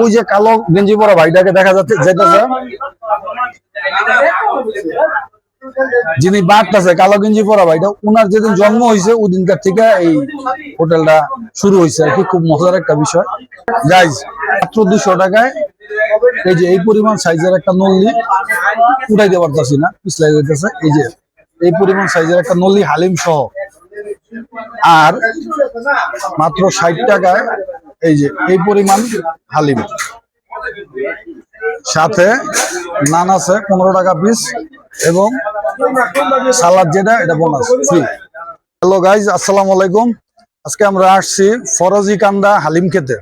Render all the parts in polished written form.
ওই যে কালো গেঞ্জি পরা ভাইটাকে দেখা যাচ্ছে যেতেছে, যিনি বাড়তেছে কালো গেঞ্জি পরা ভাইটা, উনার যেদিন জন্ম হয়েছে ওই দিনকার থেকে এই হোটেলটা শুরু হয়েছে আর কি। খুব মজার একটা বিষয় গাইজ। মাত্র 200 টাকায় এই যে এই পরিমাণ সাইজের একটা নল্লি, উঠাইতে পারতেছি না, পিছলাই যাইতেছে। এই যে এই পরিমাণ সাইজের একটা নল্লি হালিম সহ, আর মাত্র 60 টাকায় এই যে এই পরিমাণ হালিম, সাথে নান আছে 15 টাকা পিস, এবং সালাদ যেটা এটা বোনাস ফ্রি। হ্যালো গাইজ, আসসালামু আলাইকুম। আজকে আমরা আসছি ফরাজি কান্দা হালিম খেতে।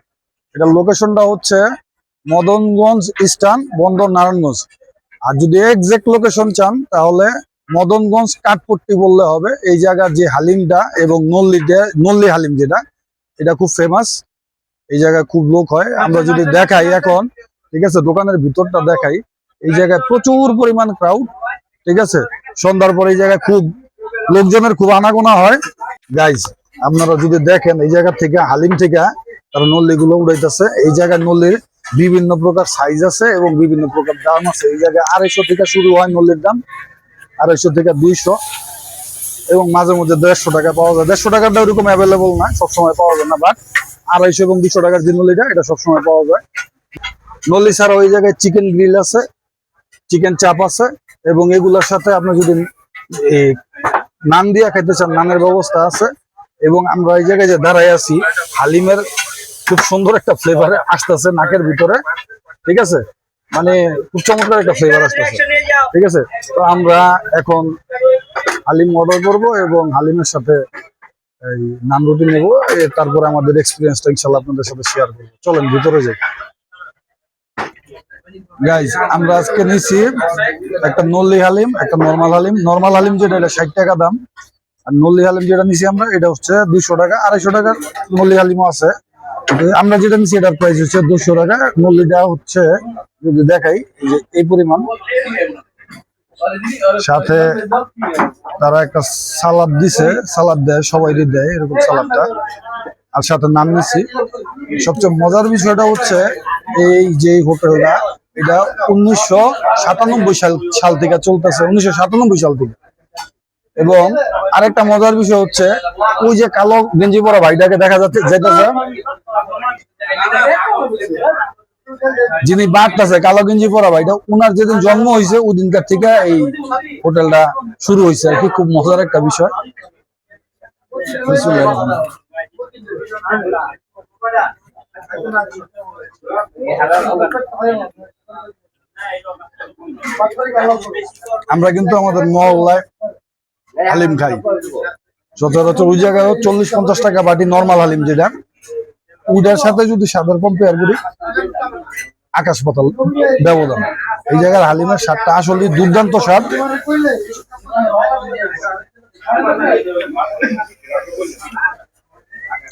এটার লোকেশনটা হচ্ছে মদনগঞ্জ স্টান, বন্দর নারায়ণগঞ্জ। আর যদি এক্সাক্ট লোকেশন চান তাহলে মদনগঞ্জ কাঠপট্টি বললে হবে। এই জায়গার যে হালিমটা এবং নল্লি হালিম যেটা, এটা খুব ফেমাস। এই জায়গায় খুব লোক হয়। আমরা যদি দেখাই এখন, ঠিক আছে, দোকানের ভিতরটা দেখাই, এই জায়গায় প্রচুর পরিমাণ ক্রাউড, ঠিক আছে। সন্ধ্যার পর এই জায়গায় খুব লোকজনের খুব আনাগোনা হয় গাইজ। আপনারা যদি দেখেন এই জায়গা থেকে হালিম থেকে তারা নল্লি গুলো উড়াইতেছে। এই জায়গায় নল্লির বিভিন্ন প্রকার সাইজ আছে এবং বিভিন্ন প্রকার দাম আছে। এই জায়গায় 250 থেকে শুরু হয় নল্লির দাম, 250 থেকে 200, এবং মাঝে মধ্যে 150 টাকা পাওয়া যায়। 150 টাকাটা ওইরকম অ্যাভেলেবল না, সবসময় পাওয়া যায় না, বাট 250 এবং 200 টাকার যে নল্লিটা, এটা সবসময় পাওয়া যায়। নল্লি ছাড়া ওই জায়গায় চিকেন গ্রিল আছে, চিকেন চাপ আছে, এবং এগুলোর সাথে আপনি যদি নান দিয়া খাইতে চান, নানের ব্যবস্থা আছে। এবং আমরা এই জায়গায় যে দাঁড়াই আছি, হালিমের খুব সুন্দর একটা ফ্লেভার আসতেছে নাকের ভিতরে, ঠিক আছে। মানে খুব চমৎকার একটা ফ্লেভার আসতেছে, ঠিক আছে। তো আমরা এখন হালিম অর্ডার করব এবং হালিমের সাথে এই নান রুটি নেবো। তারপরে আমাদের এক্সপিরিয়েন্সটা ইনশাল্লাহ আপনাদের সাথে শেয়ার করবো। চলেন ভিতরে যাই গাইজ। আমরা আজকে নিছি একটা নল্লি হালিম, একটা নরমাল হালিম। নরমাল হালিম যেটা, এটা 60 টাকা দাম। আর নল্লি হালিম যেটা নিছি আমরা, এটা হচ্ছে 200 টাকা। 250 টাকার নল্লি হালিমও আছে। আমরা যেটা নিছি এটার প্রাইস হচ্ছে 200 টাকা। নল্লিটা হচ্ছে যদি দেখাই, এই যে এই পরিমাণ, সাথে তারা একটা সালাদ দিছে, সালাদ দেয়, সবাই দেয় এরকম সালাদটা, আর সাথে নাম নিছি। সবচেয়ে মজার বিষয়টা হচ্ছে এই যে হোটেলটা, এটা 1997 সাল থেকে চলতেছে, 1997 সাল থেকে। এবং আরেকটা মজার বিষয় হচ্ছে, ওই যে কালো গেঞ্জি পরা ভাইটাকে দেখা যাচ্ছে যেতেছে, যিনি বাড়তেছে কালো গেঞ্জি পরা ভাইটা, উনার যেদিন জন্ম হয়েছে ওই দিনকার থেকে এই হোটেলটা শুরু হয়েছে আর কি। খুব মজার একটা বিষয়। আমরা কিন্তু আমাদের মহল্লায় হালিম খাই সচরাচর। ওই জায়গায় 40-50 টাকা বাটি নরমাল হালিম যেটা, ওইটার সাথে যদি স্বাদের কম্পেয়ার করি, আকাশ পাতাল ব্যবধান। এই জায়গার হালিমের স্বাদটা আসলে দুর্দান্ত স্বাদ।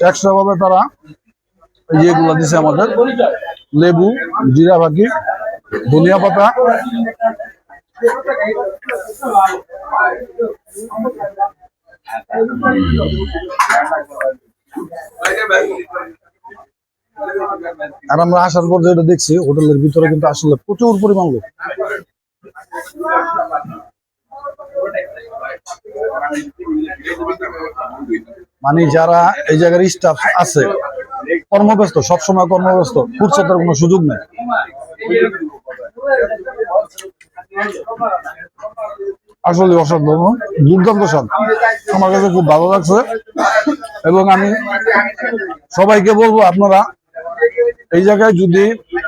এক্সট্রা ভাবে তারা এই যে এগুলো দিছে আমাদের, লেবু, জিরা বাকি, ধনিয়া পাতা, আর আমরা আসার পর যেটা দেখছি, হোটেলের ভিতরে কিন্তু আসলে প্রচুর পরিমাণ লোক। মানে যারা এই জায়গার স্টাফ আছে কর্মব্যস্ত, সবসময় কর্মব্যস্ত, ফুরসতের কোনো সুযোগ নেই। আসলে অসাধারণ, দুর্দান্ত স্বাদ। আমার কাছে খুব ভালো লাগছে, এবং আমি সবাইকে বলবো আপনারা এই জায়গায় যদি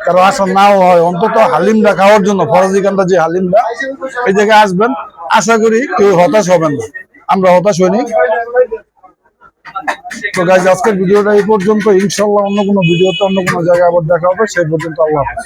কারো আসা নাও হয়, অন্তত হালিমটা খাওয়ার জন্য, ফরাজি কান্দা যে হালিমটা, এই জায়গায় আসবেন। আশা করি কেউ হতাশ হবেন না, আমরা হতাশ হইনি। তো গাইজ, আজকের ভিডিওটা এই পর্যন্ত। ইনশাল্লাহ অন্য কোনো ভিডিওতে অন্য কোনো জায়গায় আবার দেখা হবে। সেই পর্যন্ত আল্লাহ হাফেজ।